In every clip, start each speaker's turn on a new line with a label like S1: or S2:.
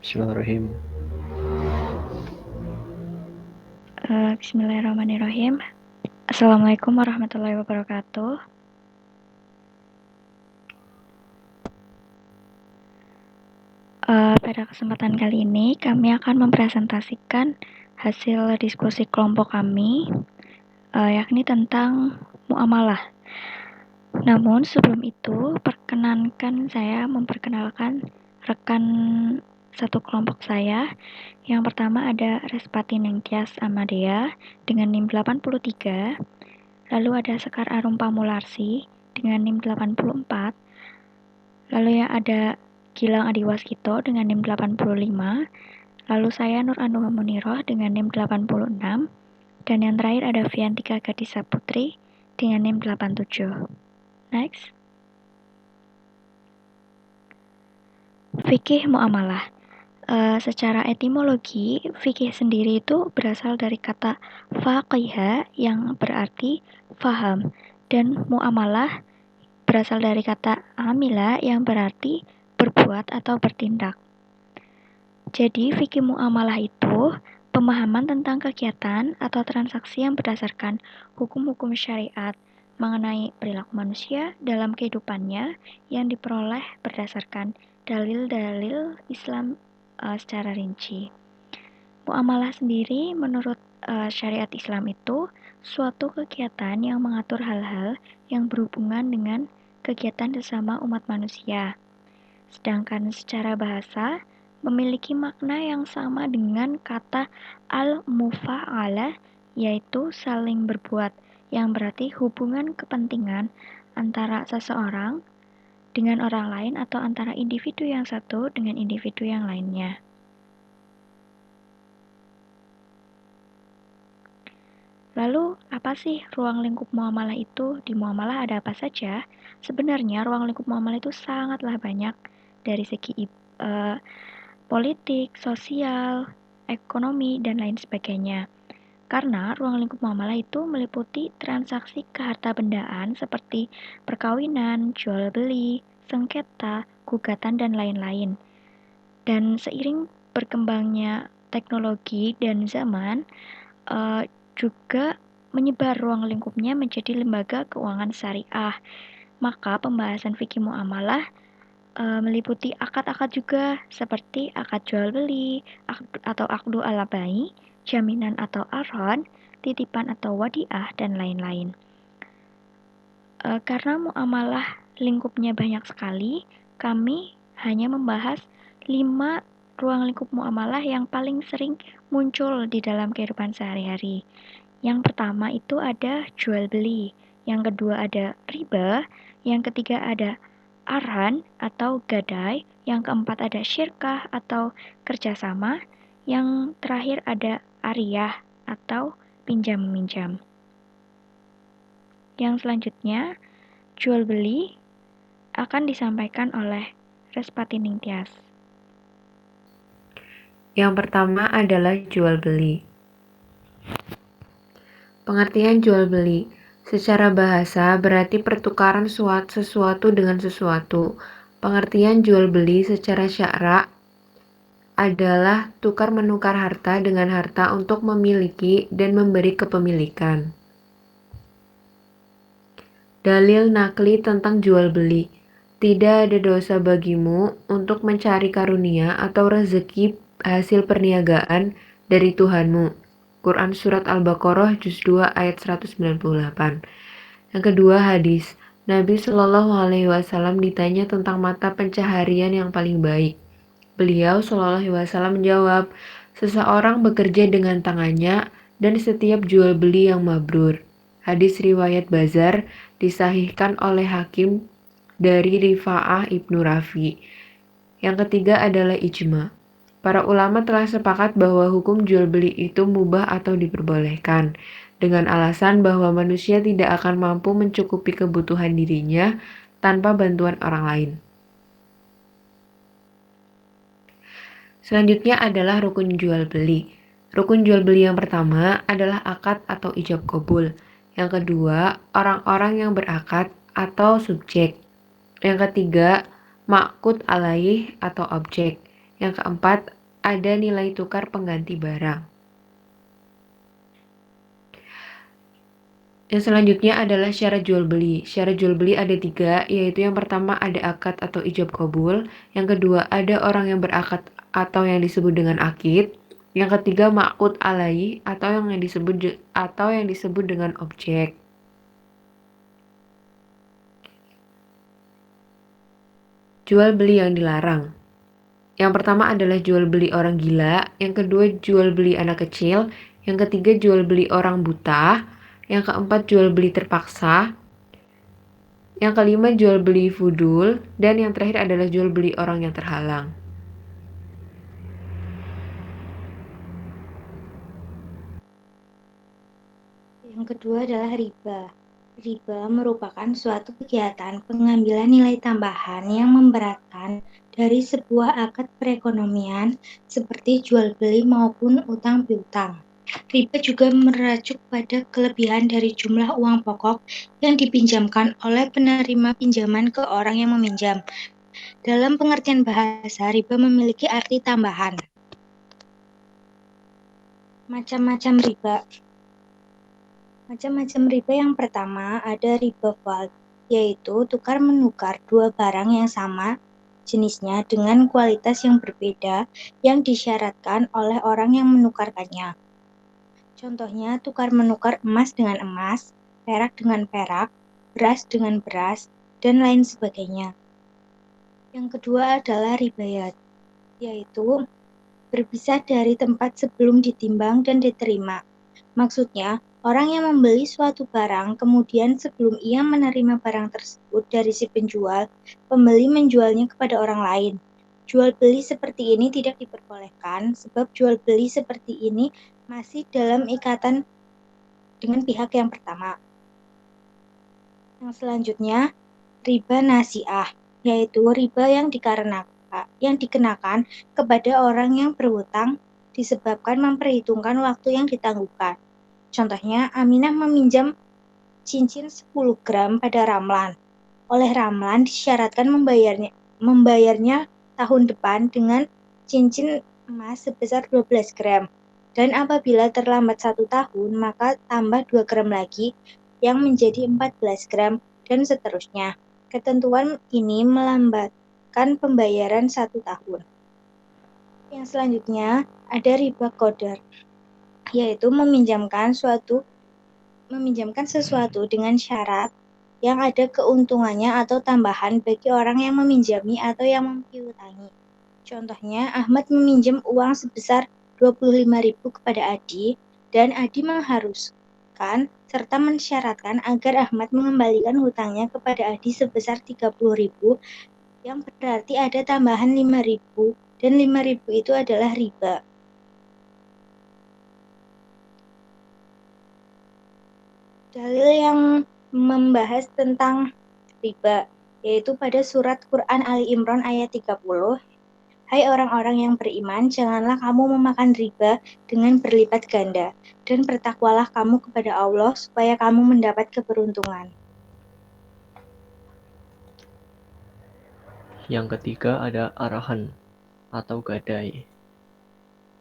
S1: Bismillahirrahmanirrahim.
S2: Bismillahirrahmanirrahim. Assalamualaikum warahmatullahi wabarakatuh. Pada kesempatan kali ini kami akan mempresentasikan hasil diskusi kelompok kami, yakni tentang muamalah. Namun sebelum itu, perkenankan saya memperkenalkan rekan satu kelompok saya. Yang pertama ada Respati Nengtyas Amadea dengan NIM 83, lalu ada Sekar Arum Pamularsi dengan NIM 84, lalu yang ada Gilang Adiwaskito dengan NIM 85, lalu saya Nur Anuha Muniroh dengan NIM 86, dan yang terakhir ada Viantika Gadisa Putri dengan NIM 87. Next. Fikih muamalah. Secara etimologi, fikih sendiri itu berasal dari kata faqiha yang berarti faham, dan muamalah berasal dari kata amila yang berarti berbuat atau bertindak. Jadi, fikih muamalah itu pemahaman tentang kegiatan atau transaksi yang berdasarkan hukum-hukum syariat mengenai perilaku manusia dalam kehidupannya yang diperoleh berdasarkan dalil-dalil Islam secara rinci. Muamalah sendiri menurut syariat Islam itu suatu kegiatan yang mengatur hal-hal yang berhubungan dengan kegiatan sesama umat manusia. Sedangkan secara bahasa memiliki makna yang sama dengan kata al-mufa'alah, yaitu saling berbuat, yang berarti hubungan kepentingan antara seseorang dengan orang lain atau antara individu yang satu dengan individu yang lainnya. Lalu, apa sih ruang lingkup muamalah itu? Di muamalah ada apa saja? Sebenarnya ruang lingkup muamalah itu sangatlah banyak dari segi politik, sosial, ekonomi, dan lain sebagainya. Karena ruang lingkup muamalah itu meliputi transaksi kehartabendaan seperti perkawinan, jual beli, sengketa, gugatan, dan lain-lain. Dan seiring berkembangnya teknologi dan zaman, juga menyebar ruang lingkupnya menjadi lembaga keuangan syariah. Maka pembahasan fikih muamalah meliputi akad-akad juga seperti akad jual beli atau akdu ala bai, jaminan atau arhon, titipan atau wadiah, dan lain-lain. Karena muamalah lingkupnya banyak sekali, kami hanya membahas 5 ruang lingkup muamalah yang paling sering muncul di dalam kehidupan sehari-hari. Yang pertama itu ada jual beli, yang kedua ada riba, yang ketiga ada arhan atau gadai, yang keempat ada syirkah atau kerjasama, yang terakhir ada ariyah atau pinjam-meminjam. Yang selanjutnya, jual beli akan disampaikan oleh Respati Ningtyas.
S3: Yang pertama adalah jual beli. Pengertian jual beli secara bahasa berarti pertukaran sesuatu dengan sesuatu. Pengertian jual beli secara syara adalah tukar-menukar harta dengan harta untuk memiliki dan memberi kepemilikan. Dalil nakli tentang jual beli. Tidak ada dosa bagimu untuk mencari karunia atau rezeki hasil perniagaan dari Tuhanmu. Quran Surat Al-Baqarah Juz 2 ayat 198. Yang kedua hadis. Nabi Shallallahu Alaihi Wasallam ditanya tentang mata pencaharian yang paling baik. Beliau Shallallahu Alaihi Wasallam menjawab, seseorang bekerja dengan tangannya dan setiap jual beli yang mabrur. Hadis riwayat Bazar disahihkan oleh Hakim dari Rifa'ah Ibnu Rafi. Yang ketiga adalah ijma. Para ulama telah sepakat bahwa hukum jual beli itu mubah atau diperbolehkan, dengan alasan bahwa manusia tidak akan mampu mencukupi kebutuhan dirinya tanpa bantuan orang lain. Selanjutnya adalah rukun jual beli. Rukun jual beli yang pertama adalah akad atau ijab qabul. Yang kedua, orang-orang yang berakad atau subjek. Yang ketiga, ma'qud alaih atau objek. Yang keempat, ada nilai tukar pengganti barang. Yang selanjutnya adalah syarat jual beli. Syarat jual beli ada 3, yaitu yang pertama ada akad atau ijab kabul, yang kedua ada orang yang berakad atau yang disebut dengan akid, yang ketiga ma'qud alai atau yang disebut dengan objek. Jual beli yang dilarang. Yang pertama adalah jual beli orang gila, yang kedua jual beli anak kecil, yang ketiga jual beli orang buta, yang keempat jual beli terpaksa, yang kelima jual beli fudul, dan yang terakhir adalah jual beli orang yang terhalang.
S1: Yang kedua adalah riba. Riba merupakan suatu kegiatan pengambilan nilai tambahan yang memberatkan dari sebuah akad perekonomian seperti jual beli maupun utang piutang. Riba juga merujuk pada kelebihan dari jumlah uang pokok yang dipinjamkan oleh penerima pinjaman ke orang yang meminjam. Dalam pengertian bahasa, riba memiliki arti tambahan. Macam-macam riba. Macam-macam riba yang pertama ada riba fadl, yaitu tukar-menukar dua barang yang sama jenisnya dengan kualitas yang berbeda yang disyaratkan oleh orang yang menukarkannya. Contohnya tukar-menukar emas dengan emas, perak dengan perak, beras dengan beras, dan lain sebagainya. Yang kedua adalah ribayat, yaitu berpisah dari tempat sebelum ditimbang dan diterima. Maksudnya, orang yang membeli suatu barang, kemudian sebelum ia menerima barang tersebut dari si penjual, pembeli menjualnya kepada orang lain. Jual beli seperti ini tidak diperbolehkan, sebab jual beli seperti ini masih dalam ikatan dengan pihak yang pertama. Yang selanjutnya, riba nasi'ah, yaitu riba yang dikenakan kepada orang yang berhutang disebabkan memperhitungkan waktu yang ditangguhkan. Contohnya, Aminah meminjam cincin 10 gram pada Ramlan. Oleh Ramlan disyaratkan membayarnya tahun depan dengan cincin emas sebesar 12 gram. Dan apabila terlambat 1 tahun, maka tambah 2 gram lagi yang menjadi 14 gram dan seterusnya. Ketentuan ini melambatkan pembayaran 1 tahun. Yang selanjutnya ada riba qadar, yaitu meminjamkan sesuatu dengan syarat yang ada keuntungannya atau tambahan bagi orang yang meminjami atau yang mempiutangi. Contohnya, Ahmad meminjam uang sebesar 25.000 kepada Adi, dan Adi mengharuskan serta mensyaratkan agar Ahmad mengembalikan hutangnya kepada Adi sebesar 30.000, yang berarti ada tambahan 5.000, dan 5.000 itu adalah riba. Dalil yang membahas tentang riba, yaitu pada surat Quran Ali Imran ayat 30. Hai orang-orang yang beriman, janganlah kamu memakan riba dengan berlipat ganda, dan bertakwalah kamu kepada Allah supaya kamu mendapat keberuntungan.
S4: Yang ketiga ada arahan atau gadai.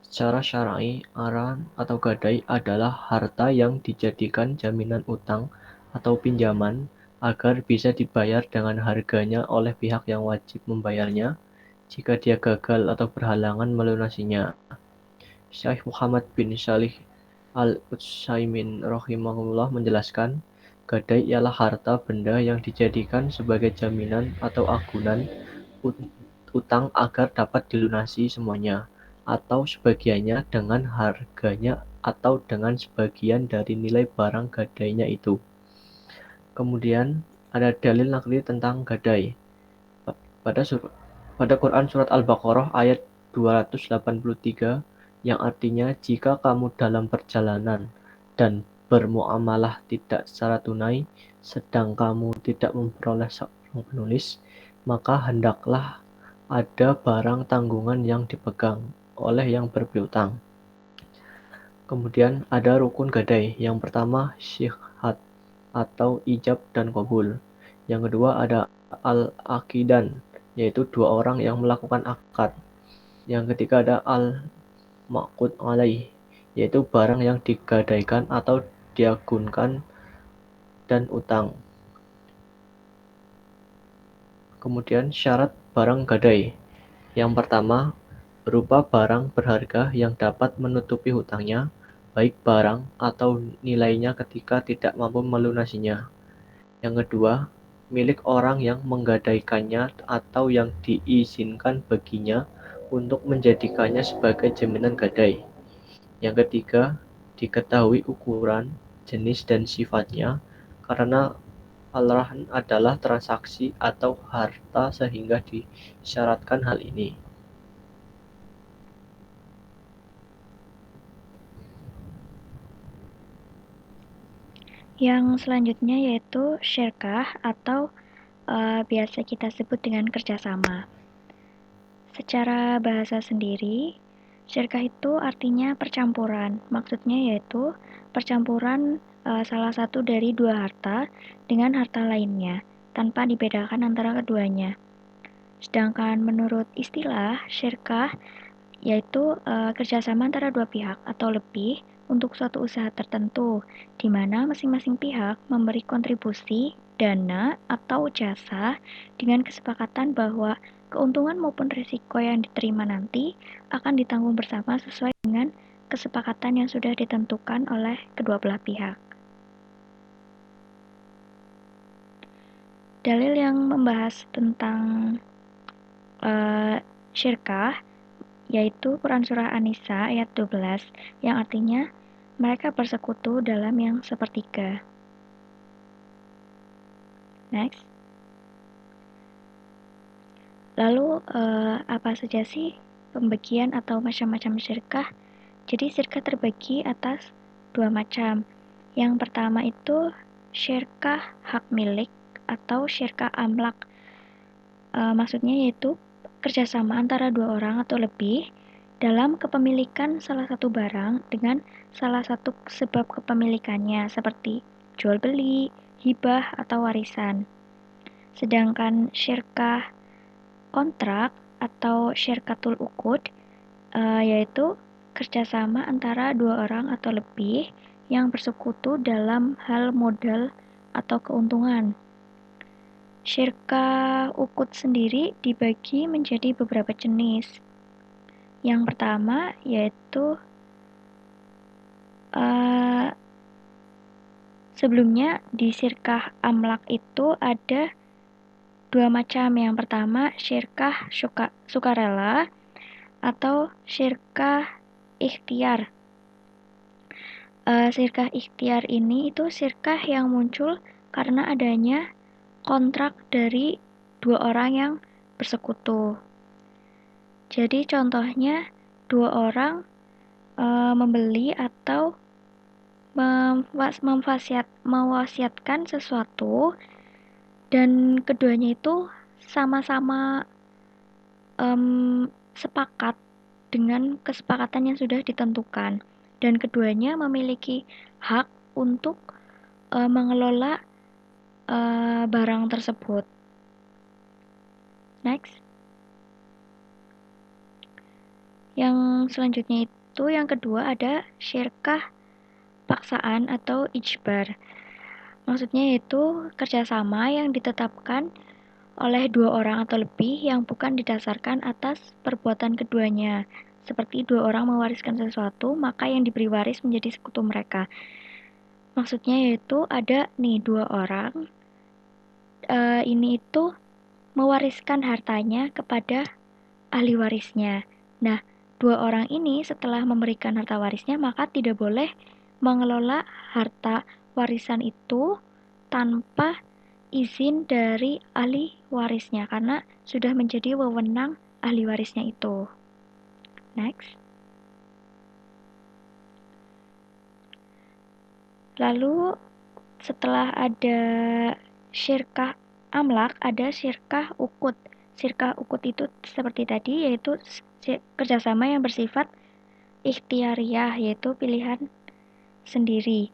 S4: Secara syar'i, arahan atau gadai adalah harta yang dijadikan jaminan utang atau pinjaman agar bisa dibayar dengan harganya oleh pihak yang wajib membayarnya jika dia gagal atau berhalangan melunasinya. Syekh Muhammad bin Shalih Al-Utsaimin rahimahullah menjelaskan, gadai ialah harta benda yang dijadikan sebagai jaminan atau agunan utang agar dapat dilunasi semuanya atau sebagiannya dengan harganya atau dengan sebagian dari nilai barang gadainya itu. Kemudian ada dalil nakli tentang gadai. Pada Quran surat Al-Baqarah ayat 283 yang artinya jika kamu dalam perjalanan dan bermuamalah tidak secara tunai sedang kamu tidak memperoleh seorang penulis, maka hendaklah ada barang tanggungan yang dipegang oleh yang berpiutang. Kemudian ada rukun gadai. Yang pertama syihat atau ijab dan qabul. Yang kedua ada al-aqidan, yaitu dua orang yang melakukan akad. Yang ketiga ada al-maqud alaih, yaitu barang yang digadaikan atau diagunkan dan utang. Kemudian syarat barang gadai. Yang pertama, berupa barang berharga yang dapat menutupi hutangnya, baik barang atau nilainya ketika tidak mampu melunasinya. Yang kedua, milik orang yang menggadaikannya atau yang diizinkan baginya untuk menjadikannya sebagai jaminan gadai. Yang ketiga, diketahui ukuran, jenis, dan sifatnya, karena al-rahn adalah transaksi atau harta sehingga disyaratkan hal ini.
S2: Yang selanjutnya yaitu syirkah atau biasa kita sebut dengan kerjasama. Secara bahasa sendiri, syirkah itu artinya percampuran. Maksudnya yaitu percampuran salah satu dari dua harta dengan harta lainnya, tanpa dibedakan antara keduanya. Sedangkan menurut istilah, syirkah yaitu kerjasama antara dua pihak atau lebih untuk suatu usaha tertentu, di mana masing-masing pihak memberi kontribusi, dana, atau jasa dengan kesepakatan bahwa keuntungan maupun risiko yang diterima nanti akan ditanggung bersama sesuai dengan kesepakatan yang sudah ditentukan oleh kedua belah pihak. Dalil yang membahas tentang syirkah yaitu Quran Surah An-Nisa ayat 12 yang artinya mereka bersekutu dalam yang sepertiga. Next. Lalu apa saja sih pembagian atau macam-macam syirkah? Jadi syirkah terbagi atas dua macam. Yang pertama itu syirkah hak milik atau syirkah amlak. Maksudnya yaitu kerjasama antara dua orang atau lebih dalam kepemilikan salah satu barang dengan salah satu sebab kepemilikannya seperti jual beli, hibah, atau warisan. Sedangkan syirkah kontrak atau syirkatul uqud yaitu kerjasama antara dua orang atau lebih yang bersekutu dalam hal modal atau keuntungan. Syirkah uqud sendiri dibagi menjadi beberapa jenis. Yang pertama yaitu sebelumnya di syirkah amlak itu ada dua macam. Yang pertama syirkah sukarela atau syirkah ikhtiar. Syirkah ikhtiar ini itu syirkah yang muncul karena adanya kontrak dari dua orang yang bersekutu. Jadi contohnya dua orang membeli atau mewasiatkan sesuatu dan keduanya itu sama-sama sepakat dengan kesepakatan yang sudah ditentukan dan keduanya memiliki hak untuk mengelola barang tersebut. Next. Yang selanjutnya itu yang kedua ada syirkah paksaan atau ijbar. Maksudnya yaitu kerjasama yang ditetapkan oleh dua orang atau lebih yang bukan didasarkan atas perbuatan keduanya. Seperti dua orang mewariskan sesuatu, maka yang diberi waris menjadi sekutu mereka. Maksudnya yaitu ada nih dua orang, ini itu mewariskan hartanya kepada ahli warisnya. Nah, dua orang ini setelah memberikan harta warisnya, maka tidak boleh mengelola harta warisan itu tanpa izin dari ahli warisnya, karena sudah menjadi wewenang ahli warisnya itu. Next. Lalu setelah ada syirkah amlak, ada syirkah uqud. Syirkah uqud itu seperti tadi, yaitu kerjasama yang bersifat ikhtiariyah, yaitu pilihan sendiri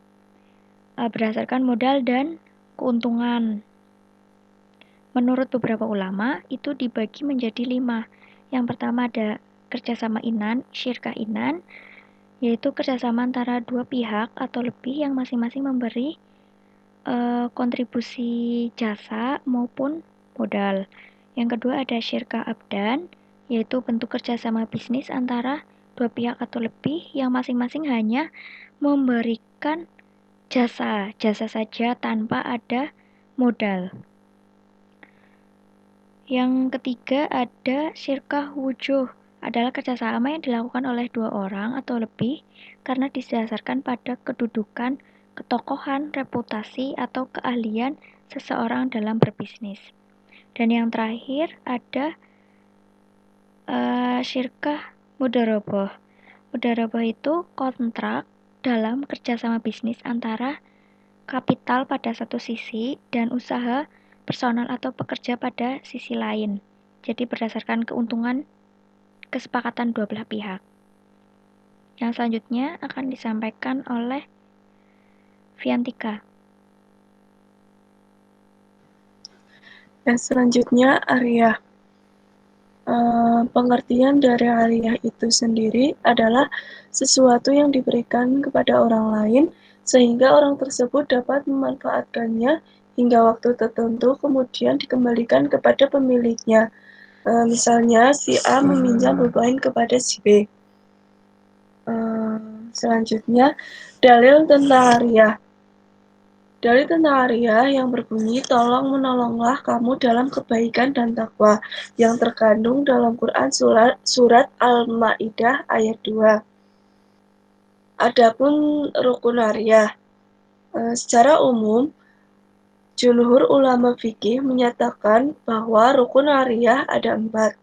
S2: berdasarkan modal dan keuntungan. Menurut beberapa ulama, itu dibagi menjadi 5. Yang pertama ada kerjasama inan, syirkah inan, yaitu kerjasama antara dua pihak atau lebih yang masing-masing memberi kontribusi jasa maupun modal. Yang kedua ada syirkah abdan, yaitu bentuk kerjasama bisnis antara dua pihak atau lebih yang masing-masing hanya memberikan jasa saja tanpa ada modal. Yang ketiga ada syirkah wujuh, adalah kerjasama yang dilakukan oleh dua orang atau lebih karena didasarkan pada kedudukan, ketokohan, reputasi, atau keahlian seseorang dalam berbisnis. Dan yang terakhir ada syirkah mudharabah. Mudharabah itu kontrak dalam kerjasama bisnis antara kapital pada satu sisi dan usaha personal atau pekerja pada sisi lain. Jadi berdasarkan keuntungan kesepakatan dua belah pihak. Yang selanjutnya akan disampaikan oleh Viantika.
S5: Yang selanjutnya Ariyah. Pengertian dari Ariyah itu sendiri adalah sesuatu yang diberikan kepada orang lain sehingga orang tersebut dapat memanfaatkannya hingga waktu tertentu kemudian dikembalikan kepada pemiliknya. Misalnya si A meminjam pulpen kepada si B. Selanjutnya dalil tentang Ariyah. Dalil tentang Ariyah yang berbunyi tolong menolonglah kamu dalam kebaikan dan takwa yang terkandung dalam Quran surat Al-Maidah ayat 2. Adapun rukun Ariyah, secara umum jumhur ulama fikih menyatakan bahwa rukun Ariyah ada 4,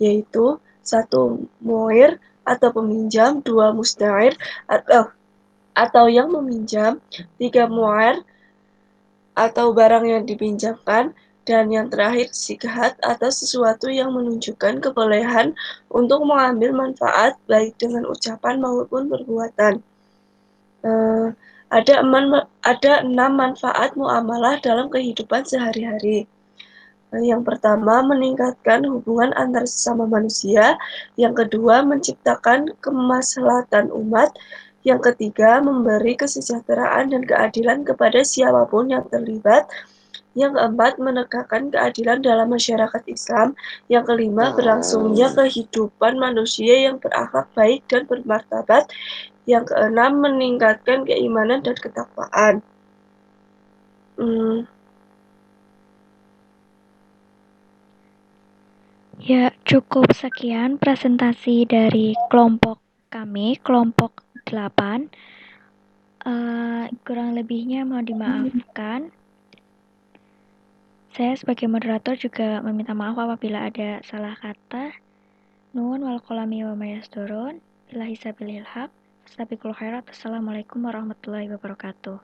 S5: yaitu 1 mu'ir atau peminjam, 2 musta'ir atau yang meminjam, 3 mu'ir atau barang yang dipinjamkan, dan yang terakhir sikhat atau sesuatu yang menunjukkan kebolehan untuk mengambil manfaat baik dengan ucapan maupun perbuatan. Ada 6 manfaat muamalah dalam kehidupan sehari-hari. Yang pertama, meningkatkan hubungan antar sesama manusia. Yang kedua, menciptakan kemaslahatan umat. Yang ketiga, memberi kesejahteraan dan keadilan kepada siapapun yang terlibat. Yang keempat, menegakkan keadilan dalam masyarakat Islam. Yang kelima, berlangsungnya kehidupan manusia yang berakhlak baik dan bermartabat. Yang keenam, meningkatkan keimanan dan ketakwaan.
S2: Ya, cukup sekian presentasi dari kelompok kami, kelompok 8. Kurang lebihnya mohon dimaafkan. Saya sebagai moderator juga meminta maaf apabila ada salah kata. Nuhun wal qalami wa mayasturun. Billahi sabilil haq. Astagfirul khairat. Assalamualaikum warahmatullahi wabarakatuh.